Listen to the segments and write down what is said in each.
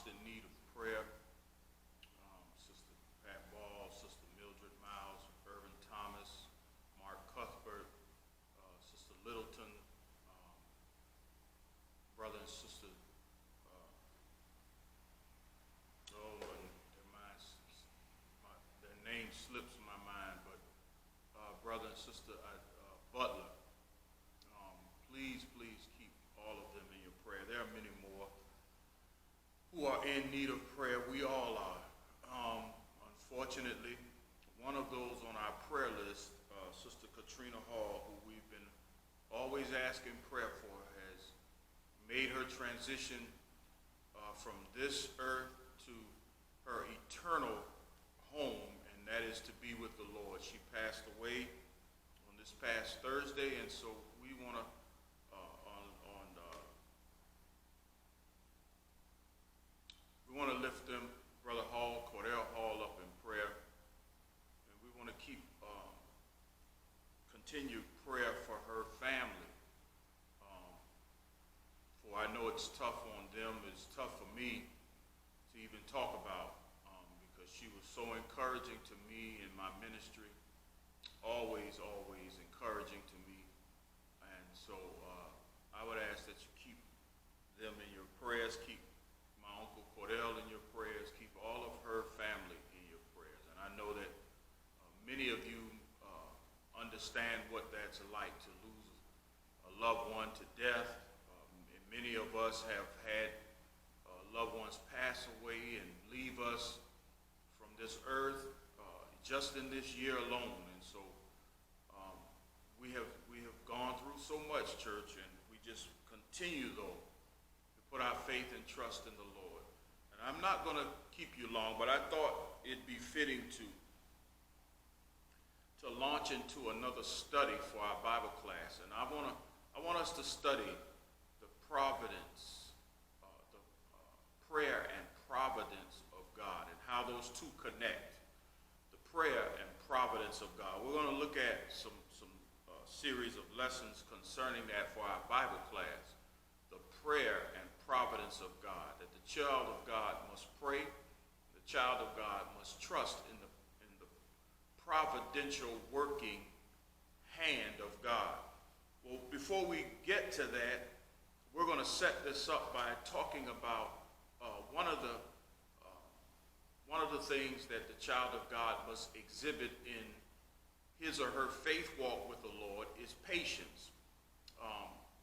constant need of prayer. Sister Pat Ball, Sister Mildred Miles, Irvin Thomas, Mark Cuthbert, Sister Littleton, brother and sister, their name slips my mind, but brother and sister Butler. Please keep all of them in your prayer. There are many more who are in need of prayer. We all are. Unfortunately, one of those on our prayer list, Sister Katrina Hall, who we've been always asking prayer for, has made her transition from this earth to her eternal home, and that is to be with the Lord. She passed away on this past Thursday, and so we want to lift them, Brother Hall, Cordell Hall, up in prayer, and we want to keep continued prayer for her family. For I know it's tough on them. It's tough for me to even talk about because she was so encouraging to me in my ministry, always encouraging to me. And so I would ask that you keep them in your prayers, keep my Uncle Cordell in your prayers, keep all of her family in your prayers. And I know that many of you understand what that's like to lose a loved one to death. And many of us have had loved ones pass away and leave us from this earth just in this year alone. And so we have gone through so much, church, and we just continue, though, to put our faith and trust in the Lord. And I'm not going to keep you long, but I thought it'd be fitting to launch into another study for our Bible class. And I want us to study the providence, the prayer and providence of God, and how those two connect. The prayer and providence of God. We're going to look at some series of lessons concerning that for our Bible class. The prayer and providence of God, that the child of God must pray, the child of God must trust in the providential working hand of God. Well, before we get to that, we're going to set this up by talking about one of the things that the child of God must exhibit in his or her faith walk with the Lord is patience.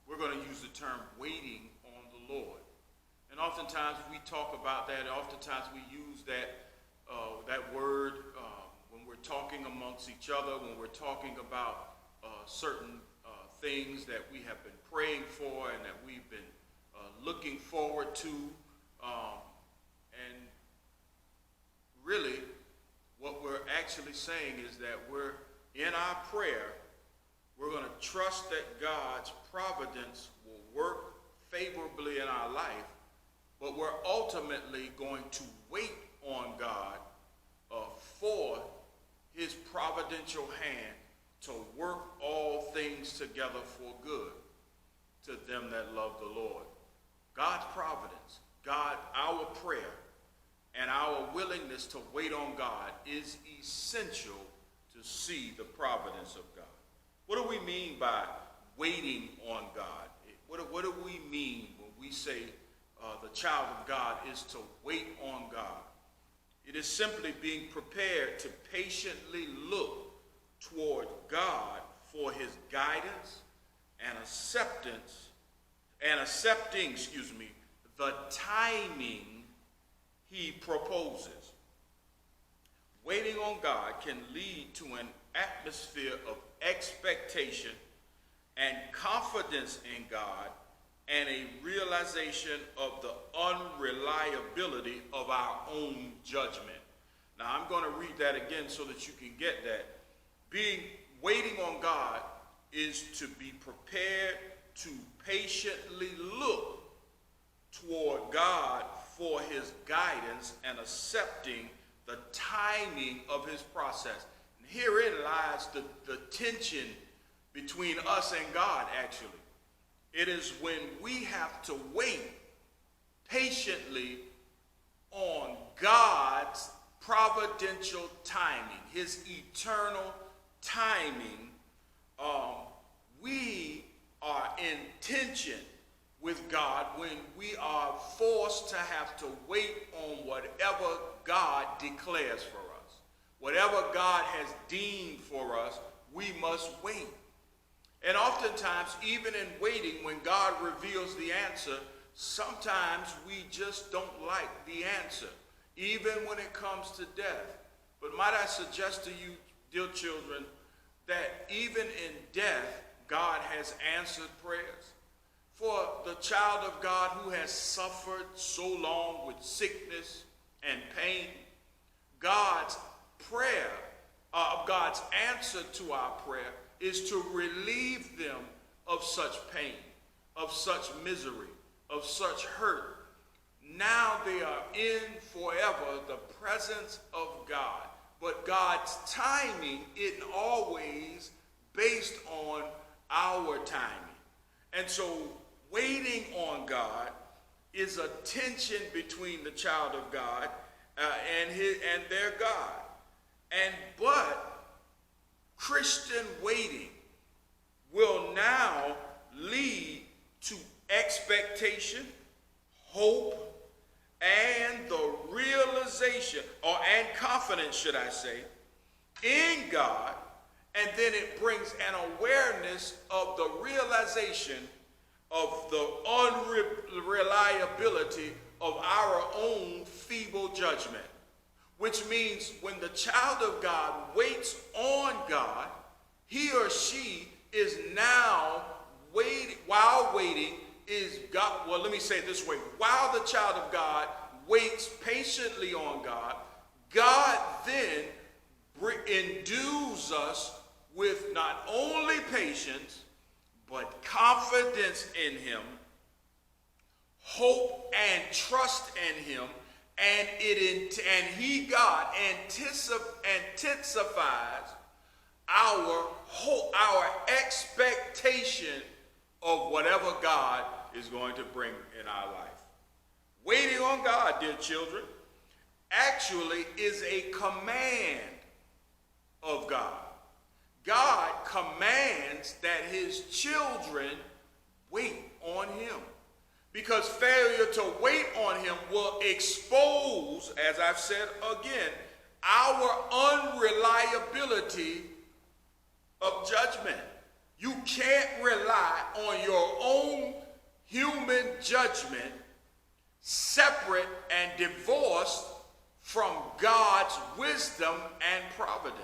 We're going to use the term waiting on the Lord. And oftentimes we talk about that, and oftentimes we use that word when we're talking amongst each other, when we're talking about certain things that we have been praying for and that we've been looking forward to. And really, what we're actually saying is that we're in our prayer, we're going to trust that God's providence will work favorably in our life, but we're ultimately going to wait on God for his providential hand to work all things together for good to them that love the Lord. God's providence, God, our prayer, and our willingness to wait on God is essential to see the providence of God. What do we mean by waiting on God? What do we mean when we say the child of God is to wait on God? It is simply being prepared to patiently look toward God for his guidance and accepting, the timing he proposes. Waiting on God can lead to an atmosphere of expectation and confidence in God and a realization of the unreliability of our own judgment. Now, I'm going to read that again so that you can get that. Waiting on God is to be prepared to patiently look toward God for his guidance and accepting the timing of his process. And herein lies the tension between us and God, actually. It is when we have to wait patiently on God's providential timing, his eternal timing. We are in tension with God when we are forced to have to wait on whatever God declares for us. Whatever God has deemed for us, we must wait. And oftentimes, even in waiting, when God reveals the answer, sometimes we just don't like the answer, even when it comes to death. But might I suggest to you, dear children, that even in death, God has answered prayers. For the child of God who has suffered so long with sickness and pain, God's prayer, God's answer to our prayer is to relieve them of such pain, of such misery, of such hurt. Now they are in forever the presence of God. But God's timing isn't always based on our timing. And so waiting on God is a tension between the child of God and their God. But Christian waiting will now lead to expectation, hope, and the realization, and confidence, should I say, in God. And then it brings an awareness of the realization of the unreliability of our own feeble judgment. Which means when the child of God waits on God, he or she is now waiting, while waiting is God. Well, let me say it this way. While the child of God waits patiently on God, God then endues us with not only patience, but confidence in him, hope and trust in him, and God intensifies our hope, our expectation of whatever God is going to bring in our life. Waiting on God, dear children, actually is a command of God. God commands that his children wait on him. Because failure to wait on him will expose, as I've said again, our unreliability of judgment. You can't rely on your own human judgment separate and divorced from God's wisdom and providence.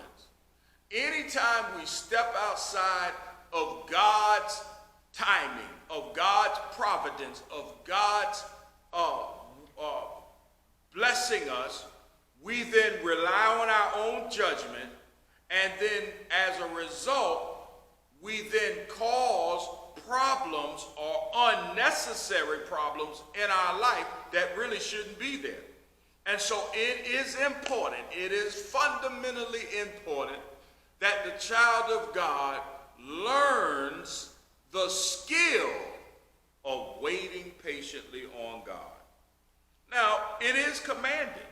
Anytime we step outside of God's timing, of God's providence, of God's blessing us, we then rely on our own judgment, and then as a result, we then cause problems or unnecessary problems in our life that really shouldn't be there. And so it is important, it is fundamentally important that the child of God learns the skill of waiting patiently on God. Now, it is commanded.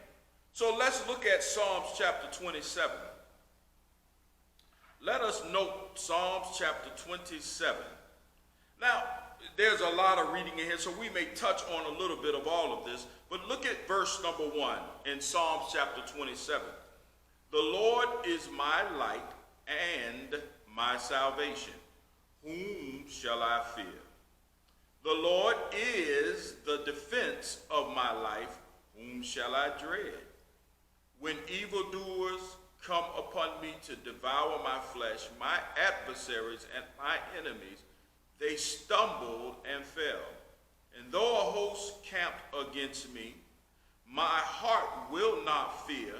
So let's look at Psalms chapter 27. Let us note Psalms chapter 27. Now, there's a lot of reading in here, so we may touch on a little bit of all of this. But look at verse number 1 in Psalms chapter 27. The Lord is my light and my salvation. Whom shall I fear? The Lord is the defense of my life. Whom shall I dread? When evildoers come upon me to devour my flesh, my adversaries and my enemies, they stumbled and fell. And though a host camped against me, my heart will not fear.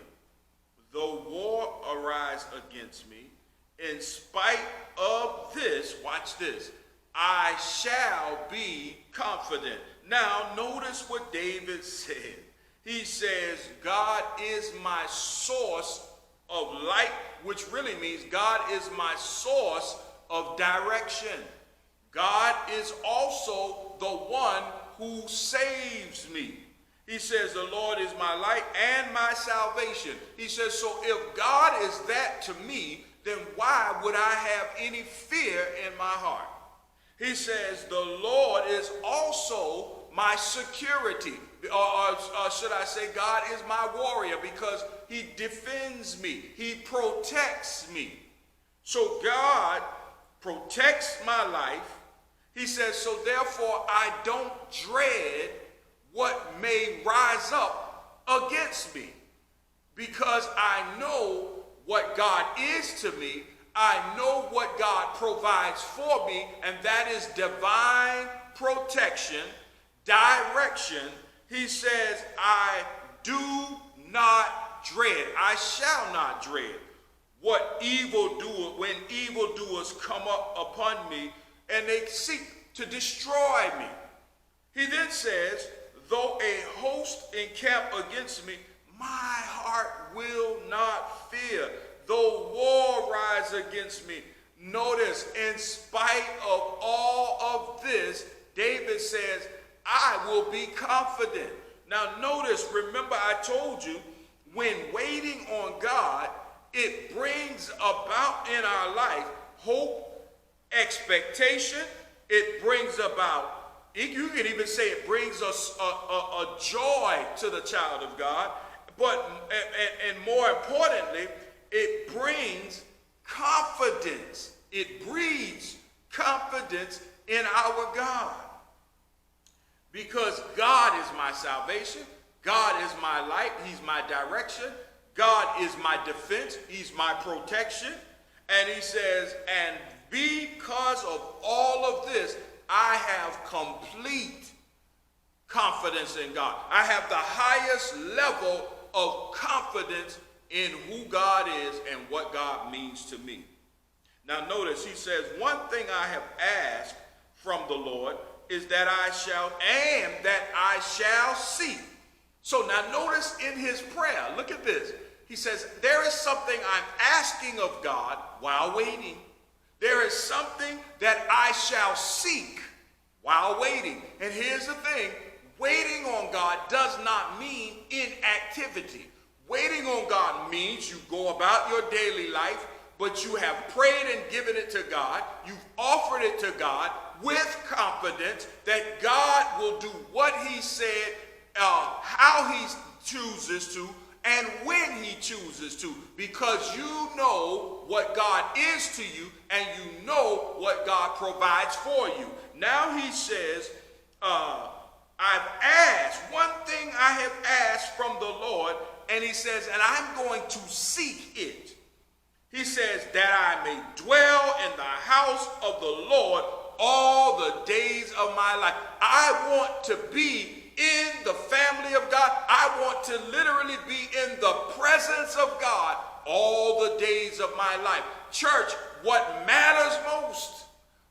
Though war arise against me, in spite of this, watch this, I shall be confident. Now, notice what David said. He says, God is my source of light, which really means God is my source of direction. God is also the one who saves me. He says, the Lord is my light and my salvation. He says, so if God is that to me, then why would I have any fear in my heart? He says, the Lord is also my security. Or should I say, God is my warrior, because he defends me. He protects me. So God protects my life. He says, so therefore I don't dread what may rise up against me, because I know what God is to me. I know what God provides for me, and that is divine protection, direction. He says, I do not dread. I shall not dread what when evildoers come up upon me and they seek to destroy me. He then says, though a host encamp against me, my heart will not fear. Though war rise against me. Notice, in spite of all of this, David says, I will be confident. Now notice, remember I told you, when waiting on God, it brings about in our life hope, expectation. It brings about, you can even say it brings us a joy to the child of God. But, and more importantly, it brings confidence. It breeds confidence in our God. Because God is my salvation. God is my light. He's my direction. God is my defense. He's my protection. And he says, and because of all of this, I have complete confidence in God. I have the highest level of confidence in who God is and what God means to me. Now notice, he says, one thing I have asked from the Lord is that I shall seek. So now notice in his prayer, look at this. He says, there is something I'm asking of God while waiting. There is something that I shall seek while waiting. And here's the thing, waiting on God does not mean inactivity. Waiting on God means you go about your daily life, but you have prayed and given it to God. You've offered it to God with confidence that God will do what he said, how he chooses to, and when he chooses to, because you know what God is to you, and you know what God provides for you. Now he says, I've asked, one thing I have asked from the Lord, and he says, and I'm going to seek it. He says, that I may dwell in the house of the Lord all the days of my life. I want to be in the family of God. I want to literally be in the presence of God all the days of my life. Church, what matters most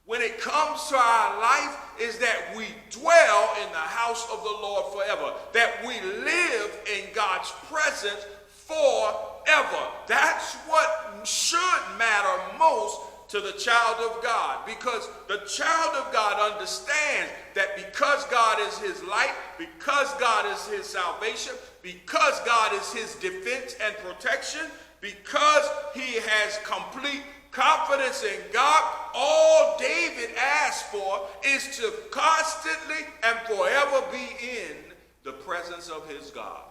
when it comes to our life is that we dwell in the house of the Lord forever, that we live in God's presence forever. That's what should matter most to the child of God, because the child of God understands that because God is his light, because God is his salvation, because God is his defense and protection, because he has complete confidence in God, all David asked for is to constantly and forever be in the presence of his God.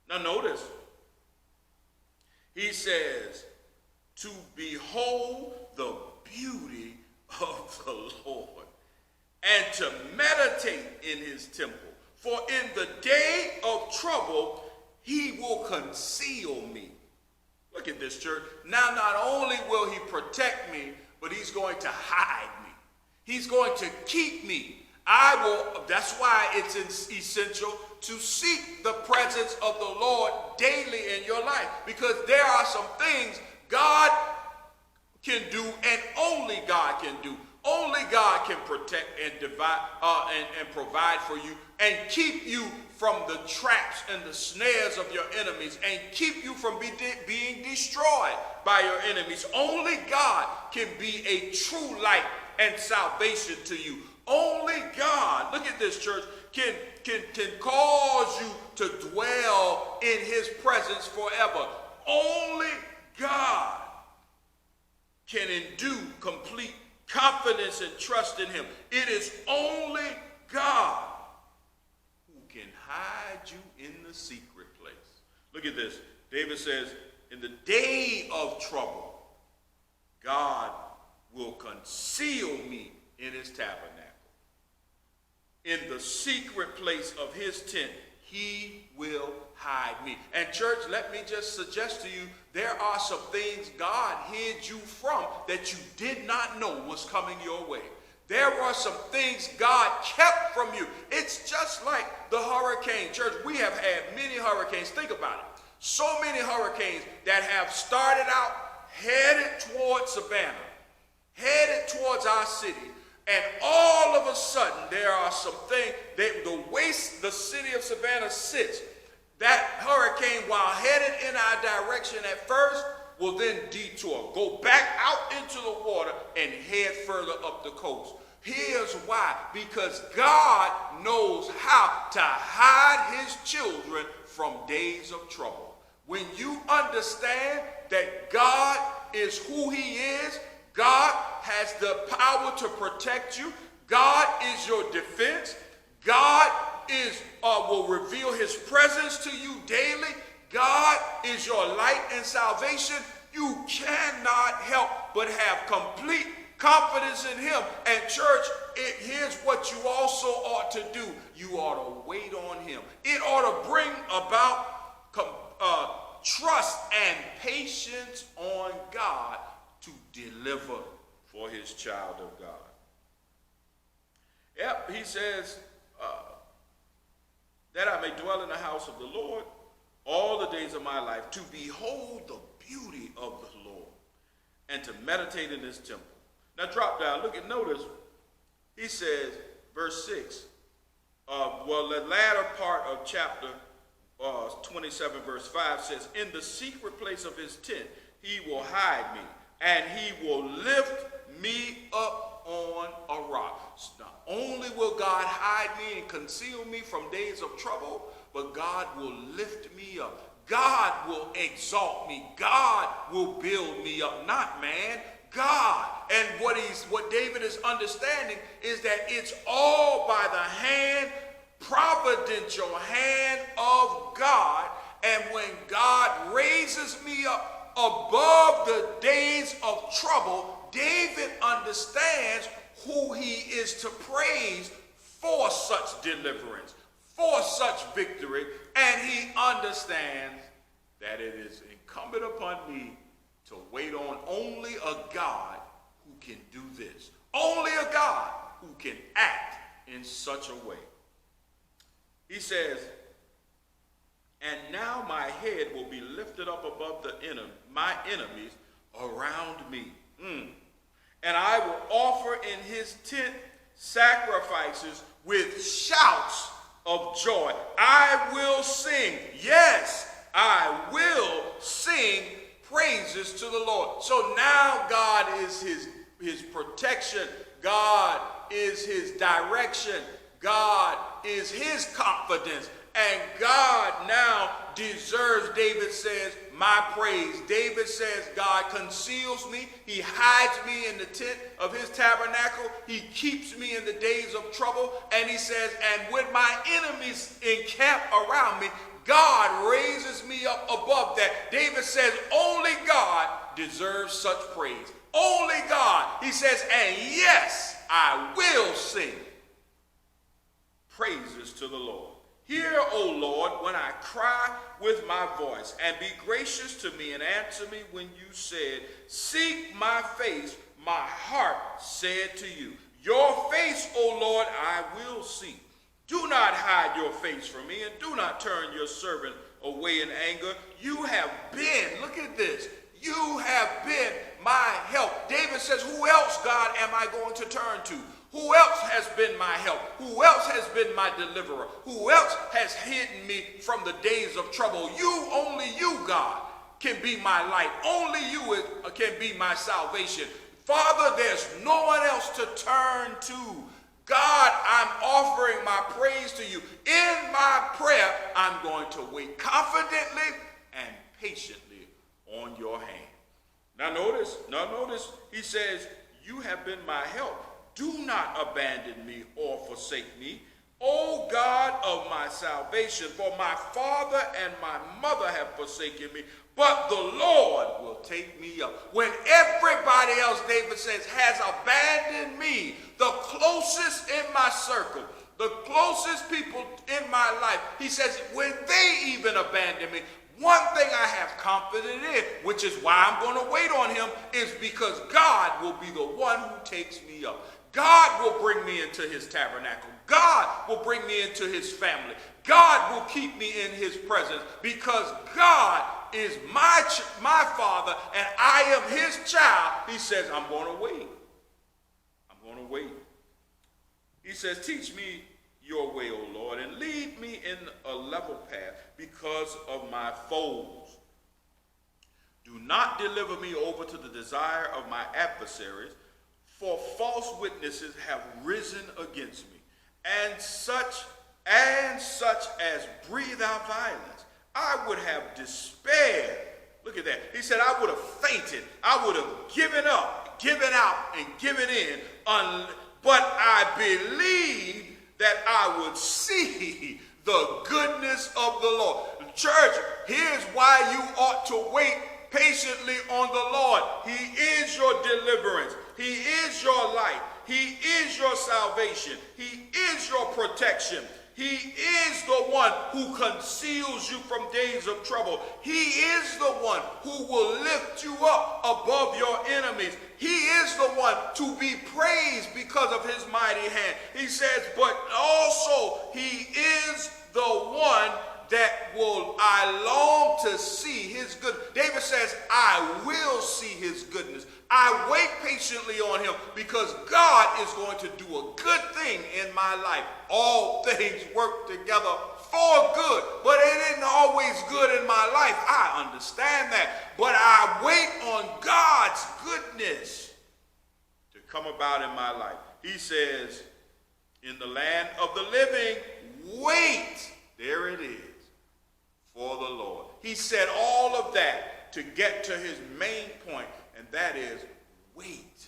Now notice, he says, to behold the beauty of the Lord and to meditate in his temple. For in the day of trouble, he will conceal me. Look at this, church. Now, not only will he protect me, but he's going to hide me. He's going to keep me. That's why it's essential to seek the presence of the Lord daily in your life, because there are some things God can do and only God can do. Only God can protect and provide for you and keep you from the traps and the snares of your enemies and keep you from being destroyed by your enemies. Only God can be a true light and salvation to you. Only God, look at this, church, can cause you to dwell in his presence forever. Only God can endue complete confidence and trust in him. It is only God who can hide you in the secret place. Look at this. David says, in the day of trouble, God will conceal me in his tabernacle. In the secret place of his tent, he will hide me. And church, let me just suggest to you, there are some things God hid you from that you did not know was coming your way. There are some things God kept from you. It's just like the hurricane. Church, we have had many hurricanes. Think about it. So many hurricanes that have started out headed towards Savannah, headed towards our city, and all of a sudden there are some things, the way the city of Savannah sits, that hurricane, while headed in our direction at first, will then detour, go back out into the water and head further up the coast. Here's why. Because God knows how to hide his children from days of trouble. When you understand that God is who he is, God has the power to protect you, God is your defense, God will reveal his presence to you daily, God is your light and salvation, you cannot help but have complete confidence in him. And church, here's what you also ought to do. You ought to wait on him. It ought to bring about trust and patience on God to deliver for his child of God. Yep, he says, that I may dwell in the house of the Lord all the days of my life, to behold the beauty of the Lord and to meditate in his temple. Now drop down, look at, notice, he says, verse 6, the latter part of chapter 27, verse 5 says, in the secret place of his tent, he will hide me, and he will lift me up on a rock. Not only will God hide me and conceal me from days of trouble, but God will lift me up. God will exalt me. God will build me up, not man, God. And what David is understanding is that it's all by the hand, providential hand of God. And when God raises me up above the days of trouble, David understands who he is to praise for such deliverance, for such victory, and he understands that it is incumbent upon me to wait on only a God who can do this, only a God who can act in such a way. He says, and now my head will be lifted up above my enemies around me. And I will offer in his tent sacrifices with shouts of joy. I will sing. Yes, I will sing praises to the Lord. So now God is his protection. God is his direction. God is his confidence. And God now deserves, David says, my praise. David says God conceals me. He hides me in the tent of his tabernacle. He keeps me in the days of trouble. And he says, and when my enemies encamp around me, God raises me up above that. David says only God deserves such praise. Only God. He says, and yes, I will sing praises to the Lord. Hear, O Lord, when I cry with my voice, and be gracious to me and answer me when you said, seek my face, my heart said to you. Your face, O Lord, I will seek. Do not hide your face from me, and do not turn your servant away in anger. You have been, look at this, you have been my help. David says, who else, God, am I going to turn to? Who else has been my help? Who else has been my deliverer? Who else has hidden me from the days of trouble? You, only you, God, can be my light. Only you can be my salvation. Father, there's no one else to turn to. God, I'm offering my praise to you. In my prayer, I'm going to wait confidently and patiently on your hand. Now notice, he says, you have been my help. Do not abandon me or forsake me, O God of my salvation, for my father and my mother have forsaken me, but the Lord will take me up. When everybody else, David says, has abandoned me, the closest in my circle, the closest people in my life, he says, when they even abandon me, one thing I have confidence in, which is why I'm going to wait on him, is because God will be the one who takes me up. God will bring me into his tabernacle. God will bring me into his family. God will keep me in his presence because God is my father and I am his child. He says, I'm going to wait. I'm going to wait. He says, teach me your way, O Lord, and lead me in a level path because of my foes. Do not deliver me over to the desire of my adversaries, for false witnesses have risen against me, and such as breathe out violence. I would have despaired. Look at that. He said, I would have fainted. I would have given up, given out, and given in. But I believed that I would see the goodness of the Lord. Church, here's why you ought to wait patiently on the Lord. He is your deliverance. He is your light. He is your salvation. He is your protection. He is the one who conceals you from days of trouble. He is the one who will lift you up above your enemies. He is the one to be praised because of his mighty hand. He says, but also he is the one that I long to see his good. David says, I will see his goodness. I wait patiently on him because God is going to do a good thing in my life. All things work together for good, but it isn't always good in my life. I understand that, but I wait on God's goodness to come about in my life. He says, in the land of the living, wait, there it is, for the Lord. He said all of that to get to his main point, and that is wait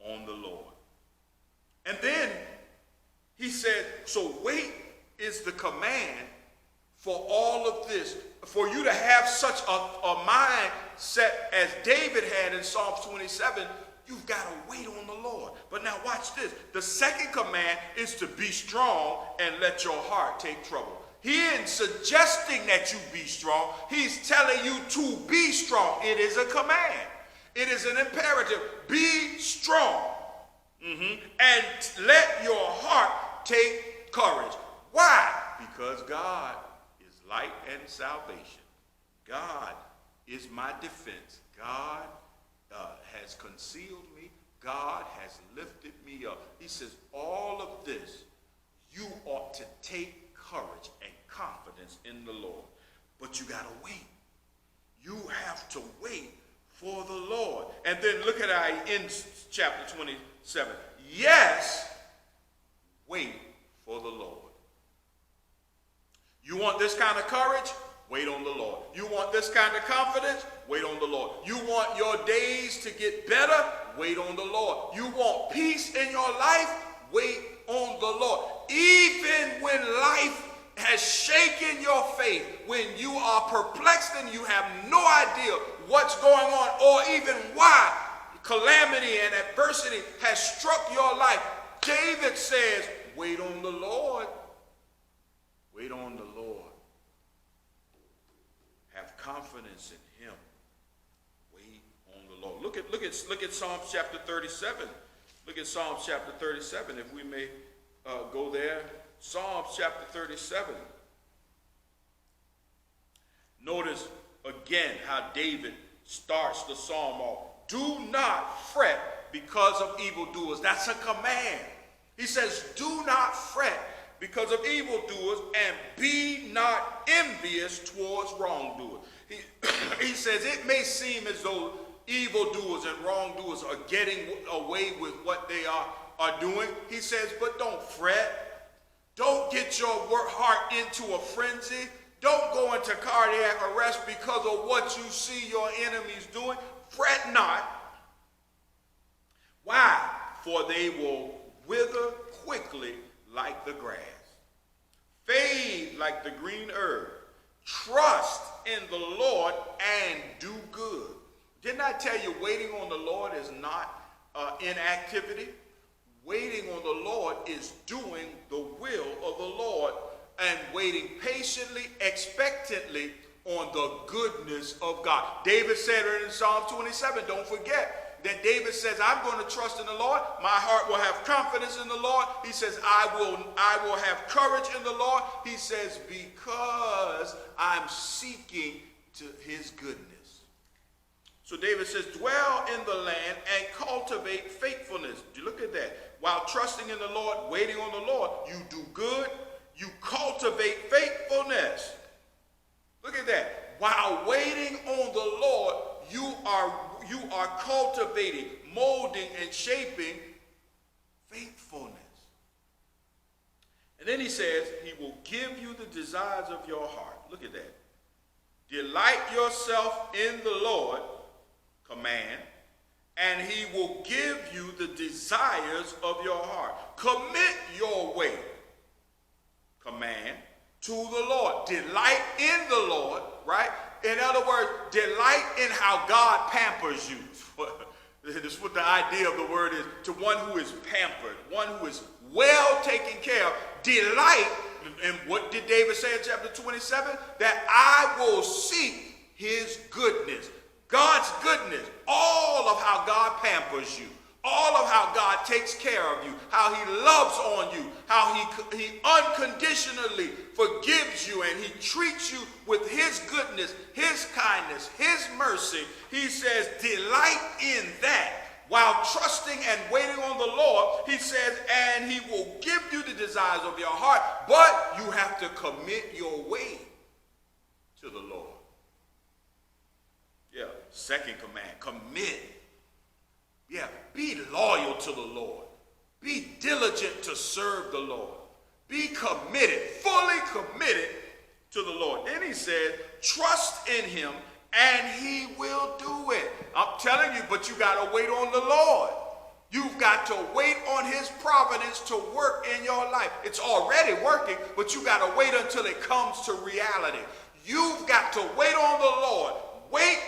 on the Lord. And then he said, so wait is the command for all of this, for you to have such a mindset as David had in Psalms 27. You've got to wait on the Lord. But now watch this. The second command is to be strong and let your heart take trouble. He isn't suggesting that you be strong. He's telling you to be strong. It is a command. It is an imperative. Be strong. And let your heart take courage. Why? Because God is light and salvation. God is my defense. God has concealed me. God has lifted me up. He says, all of this, you ought to take courage and confidence in the Lord. But you got to wait. You have to wait for the Lord. And then look at how he ends chapter 27. Yes, wait for the Lord. You want this kind of courage? Wait on the Lord. You want this kind of confidence? Wait on the Lord. You want your days to get better? Wait on the Lord. You want peace in your life? Wait on the Lord. Even when life has shaken your faith, when you are perplexed and you have no idea what's going on or even why calamity and adversity has struck your life, David says, wait on the Lord. Wait on the Lord. Have confidence in him. Wait on the Lord. Look at Psalms chapter 37. Look at Psalms chapter 37, if we may go there. Psalms chapter 37. Notice again how David starts the psalm off. Do not fret because of evildoers. That's a command. He says, do not fret because of evildoers, and be not envious towards wrongdoers. He says it may seem as though evildoers and wrongdoers are getting away with what they are are doing. He says, but don't fret. Don't get your heart into a frenzy. Don't go into cardiac arrest because of what you see your enemies doing. Fret not. Why? For they will wither quickly like the grass, fade like the green herb. Trust in the Lord and do good. Didn't I tell you waiting on the Lord is not inactivity? Waiting on the Lord is doing the will of the Lord and waiting patiently, expectantly on the goodness of God. David said it in Psalm 27. Don't forget that David says, I'm going to trust in the Lord. My heart will have confidence in the Lord. He says, I will have courage in the Lord. He says, because I'm seeking to his goodness. So David says, dwell in the land and cultivate faithfulness. Do you look at that? While trusting in the Lord, waiting on the Lord, you do good. You cultivate faithfulness. Look at that. While waiting on the Lord, you are cultivating, molding, and shaping faithfulness. And then he says, he will give you the desires of your heart. Look at that. Delight yourself in the Lord, command, and he will give you the desires of your heart. Commit your way, command, to the Lord. Delight in the Lord, right? In other words, delight in how God pampers you. This is what the idea of the word is, to one who is pampered, one who is well taken care of. Delight, and what did David say in chapter 27? That I will seek his goodness. God's goodness, all of how God pampers you, all of how God takes care of you, how he loves on you, how he unconditionally forgives you and he treats you with his goodness, his kindness, his mercy. He says, delight in that. While trusting and waiting on the Lord, he says, and he will give you the desires of your heart, but you have to commit your way to the Lord. Yeah, second command, commit. Yeah, be loyal to the Lord. Be diligent to serve the Lord. Be committed, fully committed to the Lord. Then he said, trust in him and he will do it. I'm telling you, but you got to wait on the Lord. You've got to wait on his providence to work in your life. It's already working, but you got to wait until it comes to reality. You've got to wait on the Lord. Wait